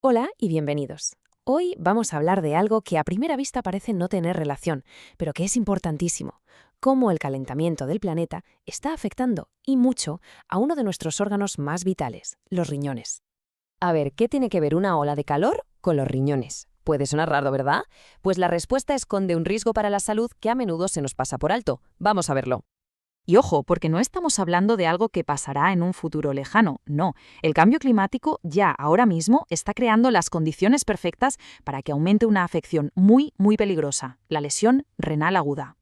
Hola y bienvenidos. Hoy vamos a hablar de algo que a primera vista parece no tener relación, pero que es importantísimo: cómo el calentamiento del planeta está afectando, y mucho, a uno de nuestros órganos más vitales, los riñones. A ver, ¿qué tiene que ver una ola de calor con los riñones? Puede sonar raro, ¿verdad? Pues la respuesta esconde un riesgo para la salud que a menudo se nos pasa por alto. Vamos a verlo. Y ojo, porque no estamos hablando de algo que pasará en un futuro lejano, no. El cambio climático ya ahora mismo está creando las condiciones perfectas para que aumente una afección muy peligrosa, la lesión renal aguda.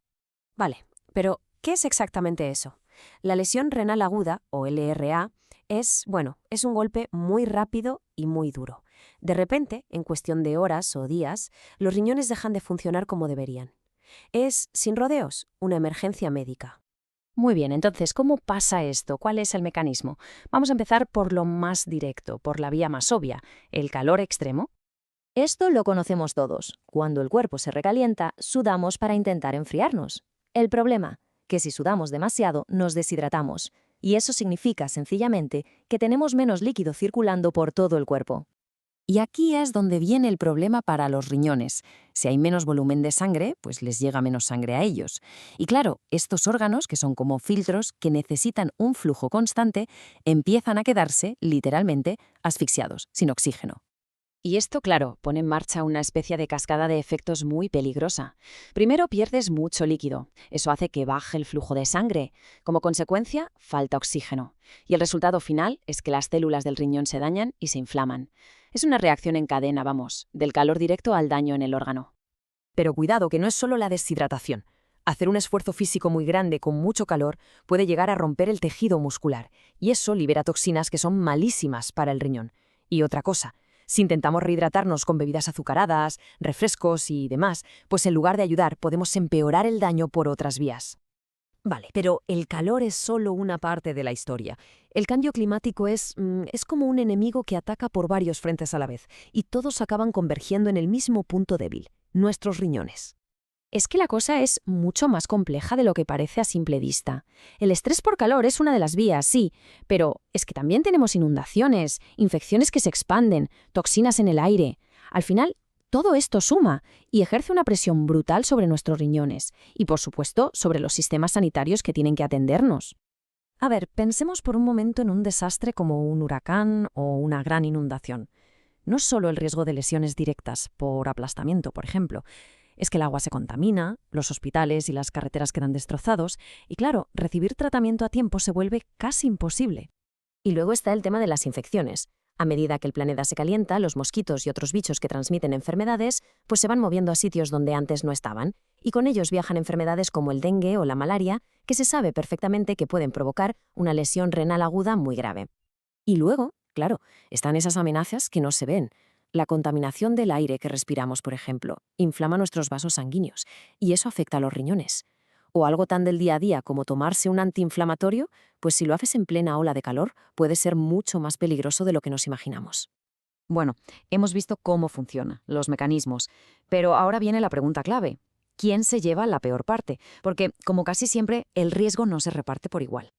Vale, pero ¿qué es exactamente eso? La lesión renal aguda, o LRA, es un golpe muy rápido y muy duro. De repente, en cuestión de horas o días, los riñones dejan de funcionar como deberían. Es, sin rodeos, una emergencia médica. Muy bien, entonces, ¿cómo pasa esto? ¿Cuál es el mecanismo? Vamos a empezar por lo más directo, por la vía más obvia, el calor extremo. Esto lo conocemos todos. Cuando el cuerpo se recalienta, sudamos para intentar enfriarnos. El problema, que si sudamos demasiado, nos deshidratamos. Y eso significa, sencillamente, que tenemos menos líquido circulando por todo el cuerpo. Y aquí es donde viene el problema para los riñones. Si hay menos volumen de sangre, pues les llega menos sangre a ellos. Y claro, estos órganos, que son como filtros que necesitan un flujo constante, empiezan a quedarse, literalmente, asfixiados, sin oxígeno. Y esto, claro, pone en marcha una especie de cascada de efectos muy peligrosa. Primero pierdes mucho líquido. Eso hace que baje el flujo de sangre. Como consecuencia, falta oxígeno. Y el resultado final es que las células del riñón se dañan y se inflaman. Es una reacción en cadena, vamos, del calor directo al daño en el órgano. Pero cuidado, que no es solo la deshidratación. Hacer un esfuerzo físico muy grande con mucho calor puede llegar a romper el tejido muscular, y eso libera toxinas que son malísimas para el riñón. Y otra cosa, si intentamos rehidratarnos con bebidas azucaradas, refrescos y demás, pues en lugar de ayudar podemos empeorar el daño por otras vías. Vale, pero el calor es solo una parte de la historia. El cambio climático es como un enemigo que ataca por varios frentes a la vez, y todos acaban convergiendo en el mismo punto débil: nuestros riñones. Es que la cosa es mucho más compleja de lo que parece a simple vista. El estrés por calor es una de las vías, sí, pero es que también tenemos inundaciones, infecciones que se expanden, toxinas en el aire. Al final, todo esto suma y ejerce una presión brutal sobre nuestros riñones y, por supuesto, sobre los sistemas sanitarios que tienen que atendernos. A ver, pensemos por un momento en un desastre como un huracán o una gran inundación. No solo el riesgo de lesiones directas por aplastamiento, por ejemplo, es que el agua se contamina, los hospitales y las carreteras quedan destrozados, y claro, recibir tratamiento a tiempo se vuelve casi imposible. Y luego está el tema de las infecciones. A medida que el planeta se calienta, los mosquitos y otros bichos que transmiten enfermedades, pues se van moviendo a sitios donde antes no estaban, y con ellos viajan enfermedades como el dengue o la malaria, que se sabe perfectamente que pueden provocar una lesión renal aguda muy grave. Y luego, claro, están esas amenazas que no se ven. La contaminación del aire que respiramos, por ejemplo, inflama nuestros vasos sanguíneos, y eso afecta a los riñones. O algo tan del día a día como tomarse un antiinflamatorio, pues si lo haces en plena ola de calor, puede ser mucho más peligroso de lo que nos imaginamos. Bueno, hemos visto cómo funciona, los mecanismos, pero ahora viene la pregunta clave. ¿Quién se lleva la peor parte? Porque, como casi siempre, el riesgo no se reparte por igual.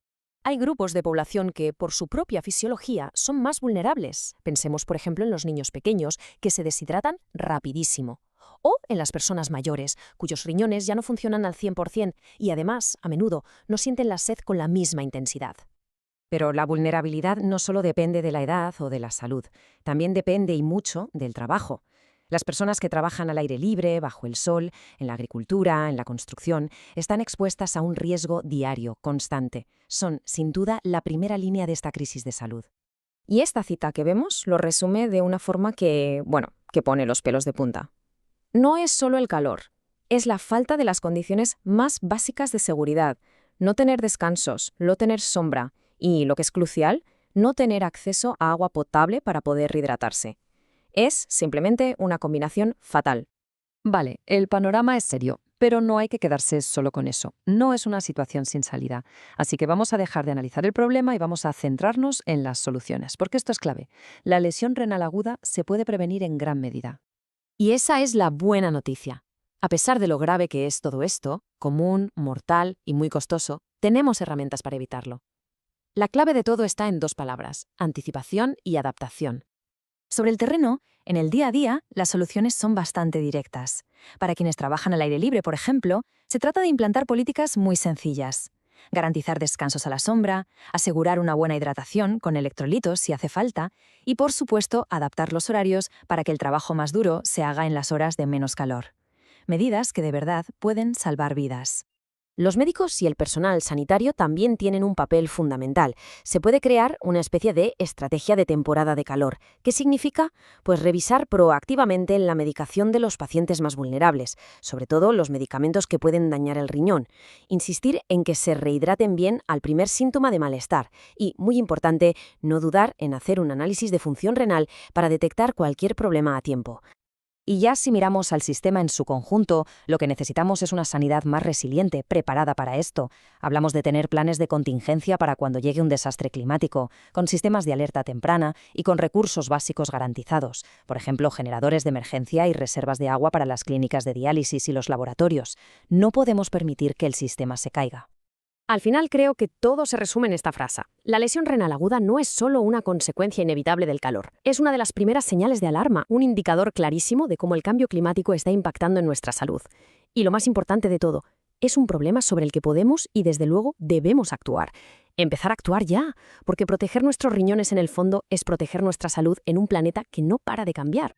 Hay grupos de población que, por su propia fisiología, son más vulnerables. Pensemos, por ejemplo, en los niños pequeños, que se deshidratan rapidísimo. O en las personas mayores, cuyos riñones ya no funcionan al 100% y además, a menudo, no sienten la sed con la misma intensidad. Pero la vulnerabilidad no solo depende de la edad o de la salud, también depende y mucho del trabajo. Las personas que trabajan al aire libre, bajo el sol, en la agricultura, en la construcción, están expuestas a un riesgo diario, constante. Son, sin duda, la primera línea de esta crisis de salud. Y esta cita que vemos lo resume de una forma que pone los pelos de punta. No es solo el calor, es la falta de las condiciones más básicas de seguridad: no tener descansos, no tener sombra y, lo que es crucial, no tener acceso a agua potable para poder rehidratarse. Es simplemente una combinación fatal. Vale, el panorama es serio, pero no hay que quedarse solo con eso. No es una situación sin salida. Así que vamos a dejar de analizar el problema y vamos a centrarnos en las soluciones, porque esto es clave. La lesión renal aguda se puede prevenir en gran medida. Y esa es la buena noticia. A pesar de lo grave que es todo esto, común, mortal y muy costoso, tenemos herramientas para evitarlo. La clave de todo está en dos palabras: anticipación y adaptación. Sobre el terreno, en el día a día, las soluciones son bastante directas. Para quienes trabajan al aire libre, por ejemplo, se trata de implantar políticas muy sencillas. Garantizar descansos a la sombra, asegurar una buena hidratación con electrolitos si hace falta y, por supuesto, adaptar los horarios para que el trabajo más duro se haga en las horas de menos calor. Medidas que de verdad pueden salvar vidas. Los médicos y el personal sanitario también tienen un papel fundamental. Se puede crear una especie de estrategia de temporada de calor. ¿Qué significa? Pues revisar proactivamente la medicación de los pacientes más vulnerables, sobre todo los medicamentos que pueden dañar el riñón. Insistir en que se rehidraten bien al primer síntoma de malestar. Y, muy importante, no dudar en hacer un análisis de función renal para detectar cualquier problema a tiempo. Y ya si miramos al sistema en su conjunto, lo que necesitamos es una sanidad más resiliente, preparada para esto. Hablamos de tener planes de contingencia para cuando llegue un desastre climático, con sistemas de alerta temprana y con recursos básicos garantizados, por ejemplo, generadores de emergencia y reservas de agua para las clínicas de diálisis y los laboratorios. No podemos permitir que el sistema se caiga. Al final creo que todo se resume en esta frase. La lesión renal aguda no es solo una consecuencia inevitable del calor. Es una de las primeras señales de alarma, un indicador clarísimo de cómo el cambio climático está impactando en nuestra salud. Y lo más importante de todo, es un problema sobre el que podemos y desde luego debemos actuar. Empezar a actuar ya, porque proteger nuestros riñones en el fondo es proteger nuestra salud en un planeta que no para de cambiar.